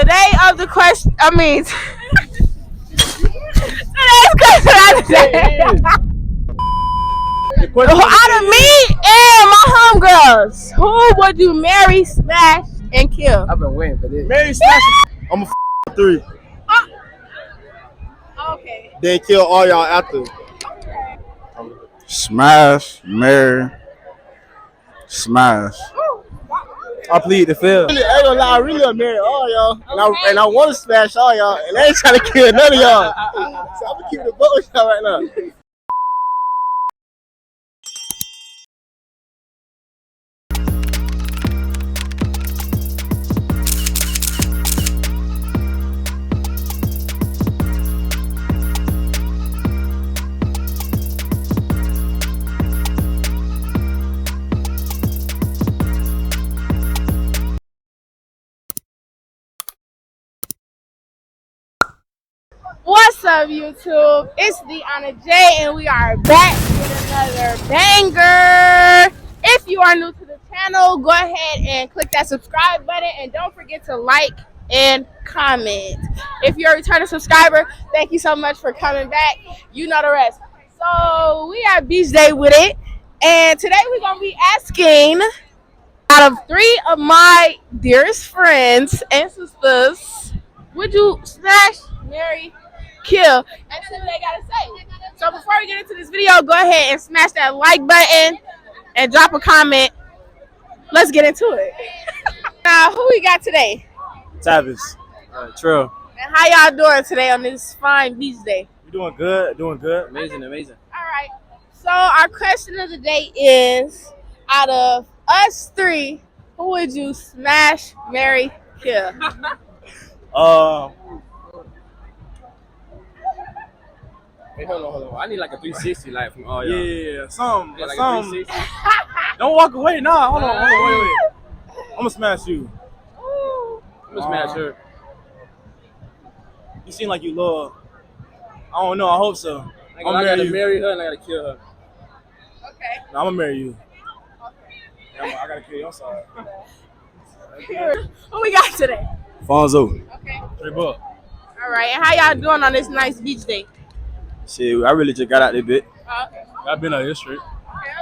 today of the question, I mean, today's question of the day. Out of me and my homegirls, who would you marry, smash, and kill? I've been waiting for this. Marry, smash. I'm a 3. Okay. Then kill all y'all after. Smash, marry, smash. I plead the fifth. I ain't gonna lie, I really gonna marry all y'all. And I want to smash all y'all. And I ain't trying to kill none of y'all. So I'm gonna keep the boat with y'all right now. What's up, YouTube? It's TheAunnaJ, and we are back with another banger. If you are new to the channel, go ahead and click that subscribe button, and don't forget to like and comment. If you're a returning subscriber, thank you so much for coming back. You know the rest. So we are beach day with it, and today we're gonna be asking, out of 3 of my dearest friends and sisters, would you smash, marry, kill, and see what they gotta say. So before we get into this video, go ahead and smash that like button and drop a comment. Let's get into it. Now, who we got today? Tavis. Trill. And how y'all doing today on this fine beach day? You doing good? Doing good. Amazing. All right. So our question of the day is, out of us 3, who would you smash, marry, kill? Hey, hold on. I need like a 360 like from all y'all. Yeah, something. Like a Something. 360. Don't walk away. Nah, hold on. Wait. I'm gonna smash you. I'm gonna smash her. You seem like you love. I don't know. I hope so. I gotta marry her and I gotta kill her. Okay. No, I'm gonna marry you. Yeah, I gotta kill you. I'm sorry. Who we got today? Fonzo. Okay. $3. All right. And how y'all doing on this nice beach day? Shit, I really just got out there bit. Okay. I've been out here straight.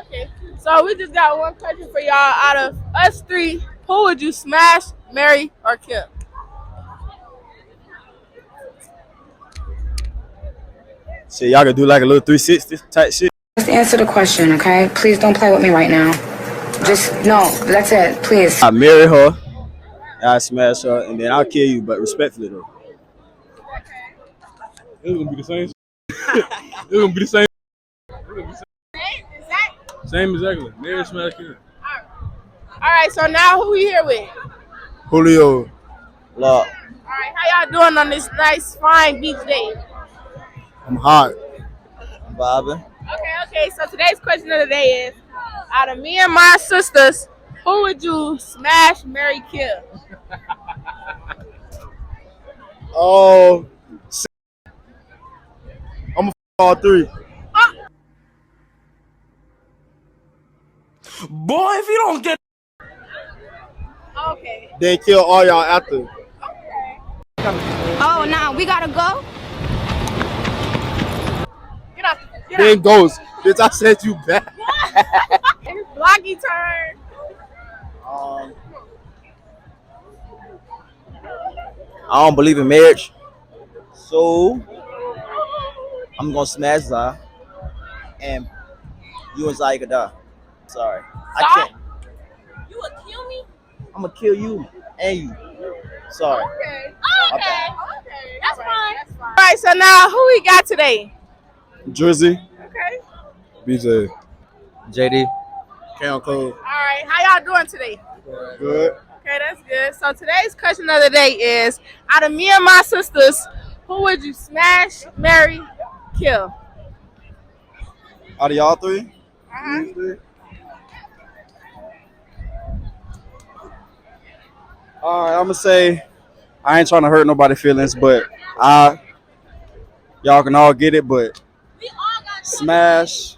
Okay. So we just got one question for y'all. Out of us 3, who would you smash, marry, or kill? Shit, y'all could do like a little 360 type shit. Just answer the question, okay? Please don't play with me right now. Just, no, that's it, please. I marry her, I smash her, and then I'll kill you, but respectfully though. It's gonna be the same. It's gonna be the same. Same exactly. Marry, smash, kill. All right. So now who we here with? Julio. Lock. All right. How y'all doing on this nice, fine beach day? I'm hot. I'm vibing. Okay. So today's question of the day is, out of me and my sisters, who would you smash, marry, kill? Oh, I'm all 3. Boy, if you don't get Okay. Then kill all y'all after. Oh, now we gotta go? Get up. Then goes. Bitch, I said you back. It's Blocky turn. I don't believe in marriage, so I'm gonna smash Zah, and you and Zah could die. Sorry, I can't. You would kill me? I'm gonna kill you and you. Sorry. Okay. That's fine. All right. So now who we got today? Jersey. Okay. BJ. JD. Count code. All right. How y'all doing today? Good. Okay, that's good. So today's question of the day is, out of me and my sisters, who would you smash, marry, kill? Out of y'all 3? All right, I'm gonna say I ain't trying to hurt nobody's feelings, but y'all can all get it, but smash,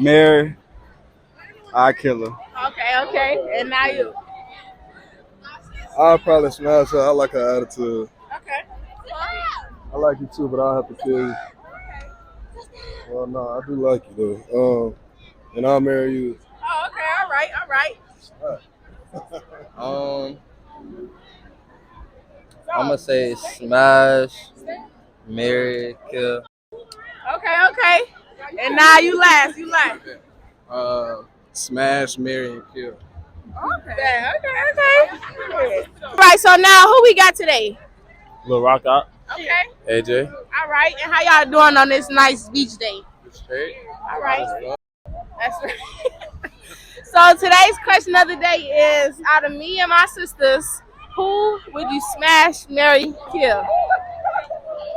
marry, I kill her. Okay. And now you. I'll probably smash her. I like her attitude. Okay. I like you too, but I'll have to kill you. Well, no, I do like you though. And I'll marry you. Oh, okay. All right. I'm gonna say smash, marry, kill. Okay. And now you last. Smash, marry, and kill. Okay. All right. So now who we got today? Lil Rock out. Okay. AJ. All right. And how y'all doing on this nice beach day? Straight. All right. That's right. So today's question of the day is: out of me and my sisters, who would you smash, marry, kill?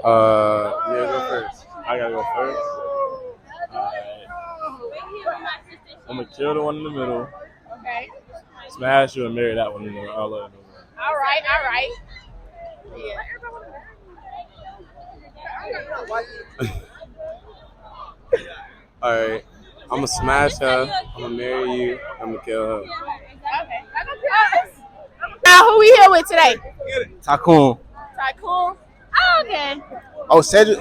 Go first. I gotta go first. I'm gonna kill the one in the middle. Okay. Smash you and marry that one in the middle. I love it. All right. Yeah. All right. I'm gonna smash her. I'm gonna marry you. I'm gonna kill her. Okay. Now who we here with today? Tycoon. Tycoon. Oh, okay. Oh, Cedric.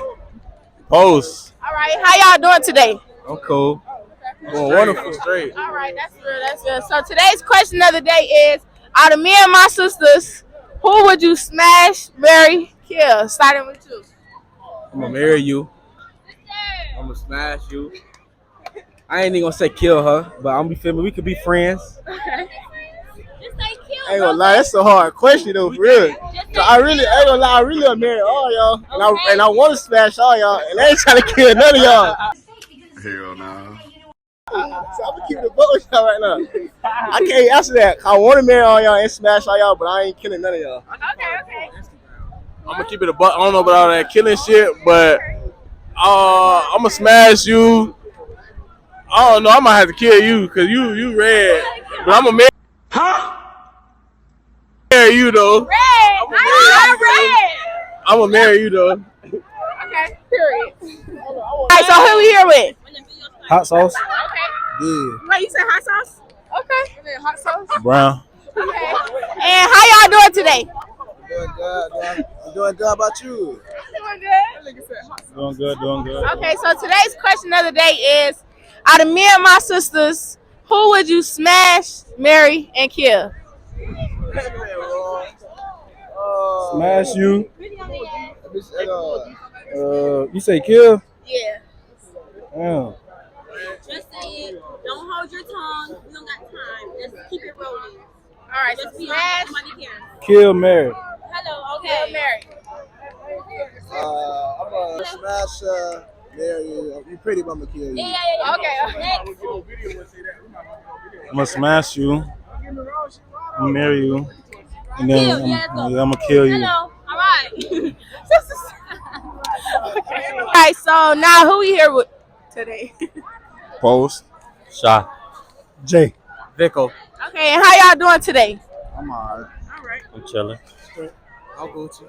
Post. All right. How y'all doing today? I'm cool. Going wonderful. Straight. All right. That's good. So today's question of the day is: out of me and my sisters, who would you smash, marry, kill? Starting with you. I'm gonna marry you. I'm gonna smash you. I ain't even gonna say kill her, but I'm gonna be feeling we could be friends. Okay. I ain't gonna lie, that's a hard question though, for real. I ain't gonna lie, I really wanna marry all y'all, and I want to smash all y'all, and I ain't trying to kill none of y'all. Hell no. So I'm gonna keep the boat with y'all right now. I can't answer that. I want to marry all y'all and smash all y'all, but I ain't killing none of y'all. Okay. I'm gonna keep it a buck. I don't know about all that killing shit, but I'm gonna smash you. I don't know. I might have to kill you because you red, but I'm gonna marry you though. Red. I'm red. I'm gonna marry you though. Okay. Period. All right. So who we here with? Hot sauce. Okay. Yeah. Wait, you said hot sauce? Okay. Hot sauce. Brown. Okay. And how y'all doing today? Doing good. I'm doing good. How about you? Doing good. Doing good. Okay, so today's question of the day is: out of me and my sisters, who would you smash, marry, and kill? Smash you. You say kill? Yeah. Yeah. Just say it. Don't hold your tongue. We don't got time. Just keep it rolling. All right, so Just be smash, honest. Somebody cares. Kill, marry. Hello. kill, Okay. marry. I'm gonna smash marry you. You pretty mama kill you. Yeah. Okay. Next. I'm gonna smash you. I'm gonna marry you. And then I'm gonna kill you. Hello. All right. All right, so now who we here with today? Post. Shot. Jay. Vico. Okay, and how y'all doing today? I'm alright. All right. I'm chilling. I'll go to.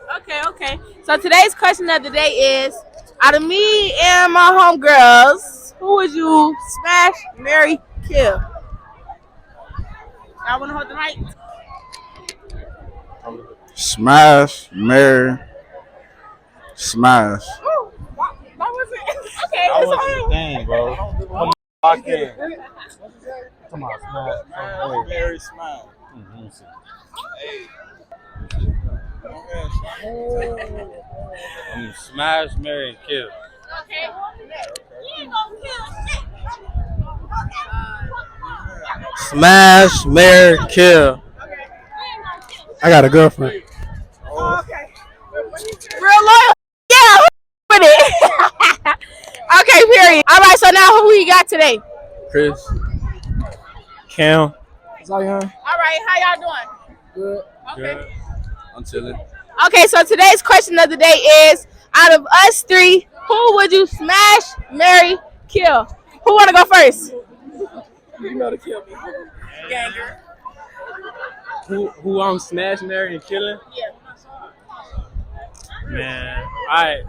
Okay. So today's question of the day is: out of me and my homegirls, who would you smash, marry, kill? I want to hold the mic. Smash, marry, smash. Ooh, why was it? Okay, That it's was all the thing, bro. Lock in. Come on, smash. Marry, smash. I'm smash, marry, and kill. Okay. You ain't gonna kill shit. Smash, marry, kill. I got a girlfriend. Okay. Real loyal. Yeah, with it. Okay, period. All right, so now who we got today? Chris. Cam. All right, how y'all doing? Good. Okay. I'm chilling. Okay, so today's question of the day is: out of us three, who would you smash, marry, kill? Who want to go first? You know to kill me. Ganger. Who I'm smash, marry, and killing? Yeah. Man. Alright.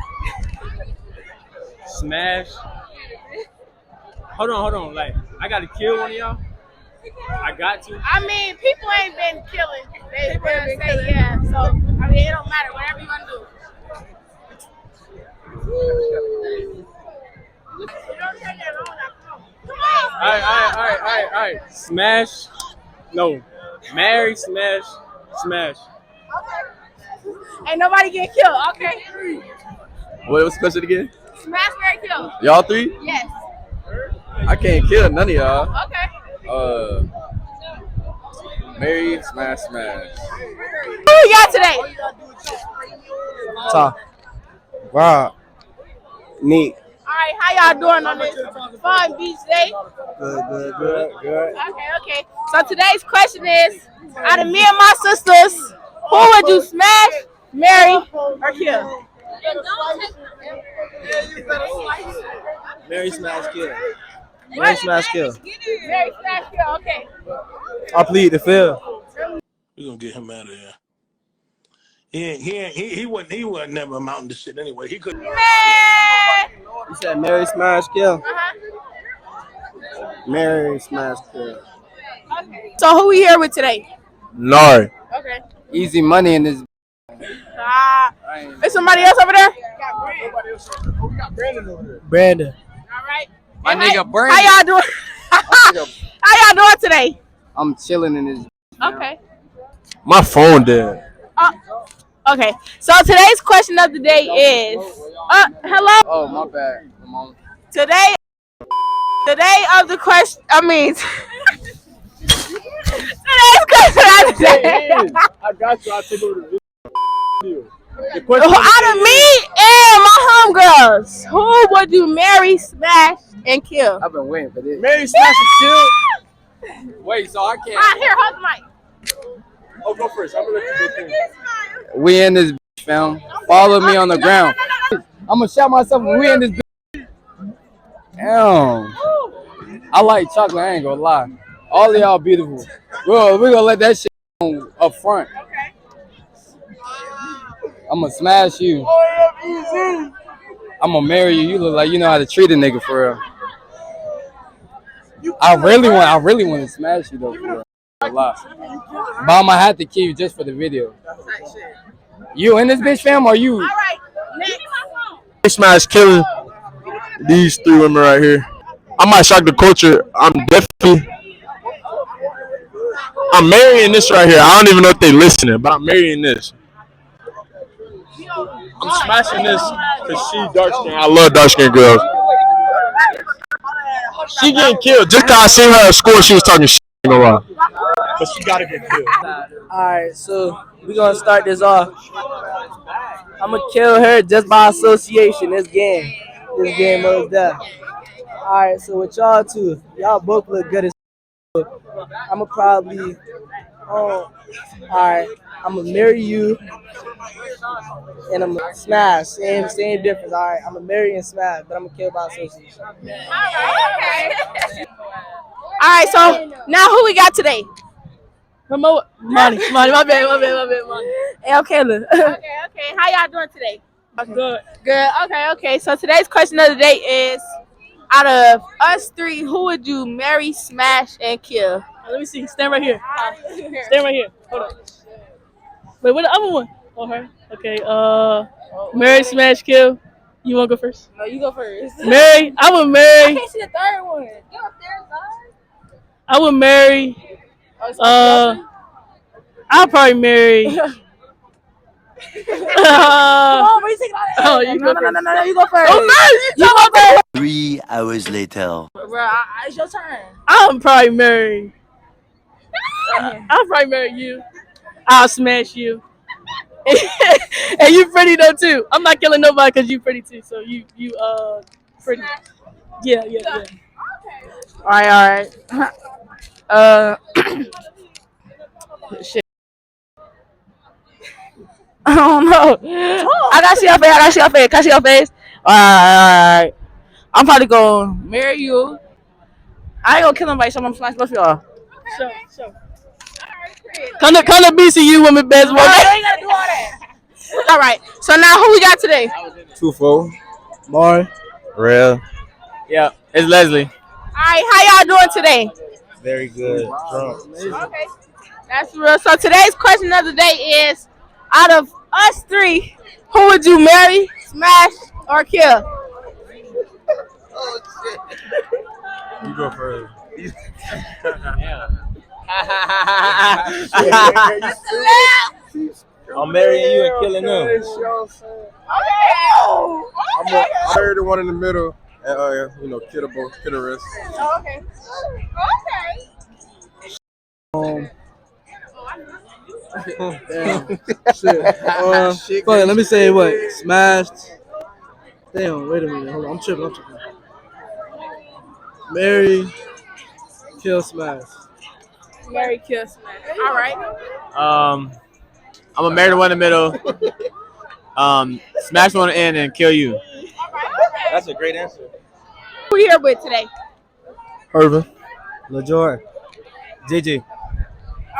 Smash. Hold on. Like, I gotta kill one of y'all? I got to. I mean, people ain't been killing. They say yeah. So I mean, it don't matter. Whatever you want to do. Alright. Smash. No. Marry, smash, smash. Ain't nobody get killed. Okay. What was the question again? Smash, marry, kill. Y'all three? Yes. I can't kill none of y'all. Okay. Marry, smash, smash. Who we got today? Ta. Wow. Neat. All right, how y'all doing on this fun beach day? Good. Okay. So today's question is, out of me and my sisters, who would you smash, marry, or kill? Mary smash kill. Mary smash kill. Marry, smash, kill. Okay. I plead the fifth. We're gonna get him out of there. He wasn't never amounting to shit anyway. He couldn't. Man. You said Mary smash kill. Uh-huh. Mary smash kill. Okay. So who we here with today? Nari. Okay. Easy money in this. Is somebody else over there? Brandon. All right. My And nigga Brandon. How y'all doing? How y'all doing today? I'm chilling in this. Okay. My phone dead. Okay. So today's question of the day is, hello. Oh, my bad. Come on. Today of the question. I mean, today's question of the day. I got you. I'll take over the video. Out of me and my homegirls, who would you marry, smash, and kill? I've been waiting for this. Marry, smash, and kill. Wait, so I can't. Here, hold the mic. Oh, go first. I'm gonna let you go first. We in this bitch, fam. Follow me on the ground. I'm gonna shout myself when we in this bitch. Damn. I like chocolate, I ain't gonna lie. All of y'all beautiful. We're gonna let that shit on up front. I'm gonna smash you. I'm gonna marry you. You look like you know how to treat a nigga for real. I really want to smash you though, for real. A lot. But I'm gonna have to kill you just for the video. You in this bitch, fam, or you? All right, next. Smash killing these three women right here. I might shock the culture. I'm marrying this right here. I don't even know if they listening, but I'm marrying this. I'm smashing this because she dark skin. I love dark skinned girls. She getting killed. Just cause I seen her at school, she was talking shit. But she gotta get killed. Alright, so we're gonna start this off. I'm gonna kill her just by association. This game was done. Alright, so with y'all two, y'all both look good as I'm gonna probably alright, I'm gonna marry you and I'm gonna smash. Same difference. Alright, I'm gonna marry and smash, but I'm gonna kill by association. All right, so now who we got today? Money, my bad. Okay, how y'all doing today? Good. Okay. So today's question of the day is, out of us three, who would you marry, smash, and kill? Let me see. Stand right here. Stand right here. Hold on. Wait, what the other one? Oh, her. Okay. Marry, smash, kill. You wanna go first? No, you go first. Marry. I would marry. I can't see the third one. Get up there, guys. I would marry. I'll probably marry. Come on, where you taking all that? Oh, you go first. No, you go first. You go first. 3 hours later. Bro, it's your turn. I'll probably marry. I'll probably marry you. I'll smash you. And you pretty though too. I'm not killing nobody because you pretty too. So you pretty. Yeah. All right. Shit. I don't know. I got to see your face. Can I see your face? All right. I'm probably gonna marry you. I ain't gonna kill nobody, so I'm gonna smash both of y'all. Sure. Come to BCU women best one. I ain't gotta do all that. All right. So now who we got today? 2-4. More. Real. Yeah, it's Leslie. All right. How y'all doing today? Very good. Drunk. Okay. That's real. So today's question of the day is, out of us three, who would you marry, smash, or kill? You go first. I'm marrying you and killing them. Okay. I'm married the one in the middle, and kill the rest. Oh, okay. Shit. Fuck it, let me say what? Smashed. Damn, wait a minute. Hold on. I'm tripping. Mary, kill, smash. Marry, kill, smash. All right. I'm gonna marry the one in the middle. Smash one in and kill you. That's a great answer. Who we here with today? Hervin. LaJoy. JJ.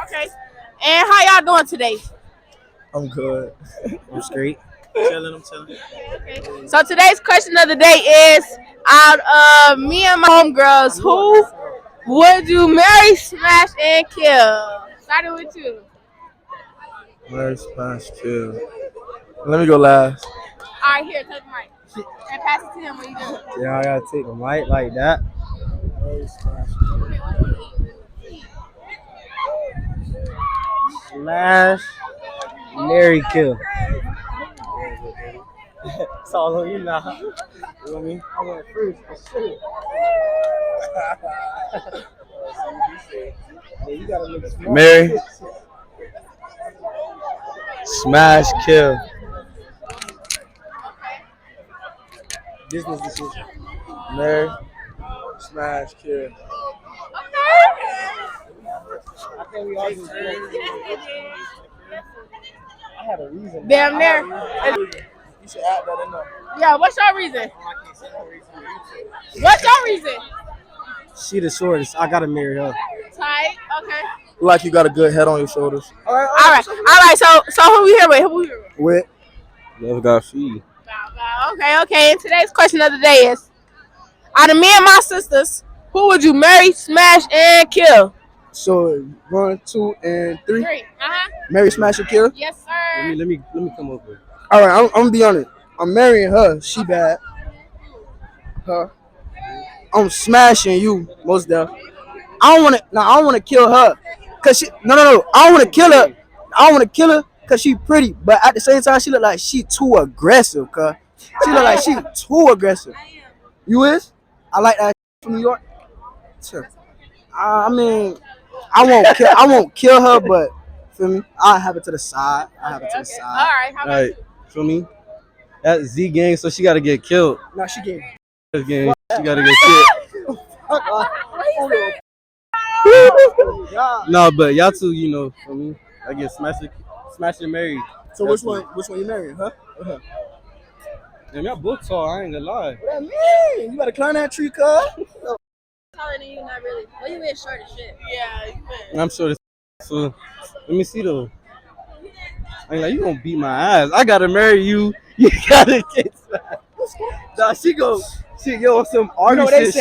Okay. And how y'all doing today? I'm good. I'm straight. I'm chilling. Okay. So today's question of the day is, out of me and my homegirls, who would you marry, smash, and kill? Starting with you. Marry, smash, kill. Let me go last. All right, here, take the mic. And pass it to him when you do it. Yeah, I gotta take the mic like that. Smash, Mary, kill. It's all on you now. You know what I mean? I went first for sure. You gotta look smart. Mary, smash, kill. Business decision. Mary, smash, kill. I think we all just I had a reason. Damn near. You should add that in there. Yeah, what's your reason? What's your reason? She the shortest. I gotta marry her. Tight. Okay. Like you got a good head on your shoulders. All right. So who we here with? With love got feed. Okay. And today's question of the day is, out of me and my sisters, who would you marry, smash, and kill? So 1, 2, and 3. 3. Marry, smash, and kill. Yes, sir. Let me come over. All right, I'm gonna be honest. I'm marrying her. She bad. Her. I'm smashing you, most definitely. I don't wanna kill her, cause she. No. I don't wanna kill her. Cause she pretty, but at the same time, she look like she too aggressive. Cause she look like she too aggressive. You is? I like that from New York. Sure. I mean, I won't kill her, but feel me? I'll have it to the side. All right. How about you? Feel me? That Z gang, so she gotta get killed. No, she get gang. She gotta get killed. No, but y'all two, for me, I get smashed and married. So which one you marrying, huh? Damn, y'all both tall. I ain't gonna lie. What that mean? You gotta climb that tree, cuz. Taller than you, not really. Well, you been short as shit. Yeah, you been. I'm short as so let me see though. I ain't like you gonna beat my ass. I gotta marry you. You gotta get smashed. Nah, she on some artist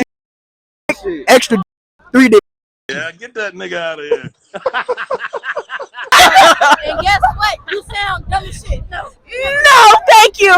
shit. Extra 3 days. Yeah, get that nigga out of here. And guess what? You sound dumb as shit. No. No, thank you.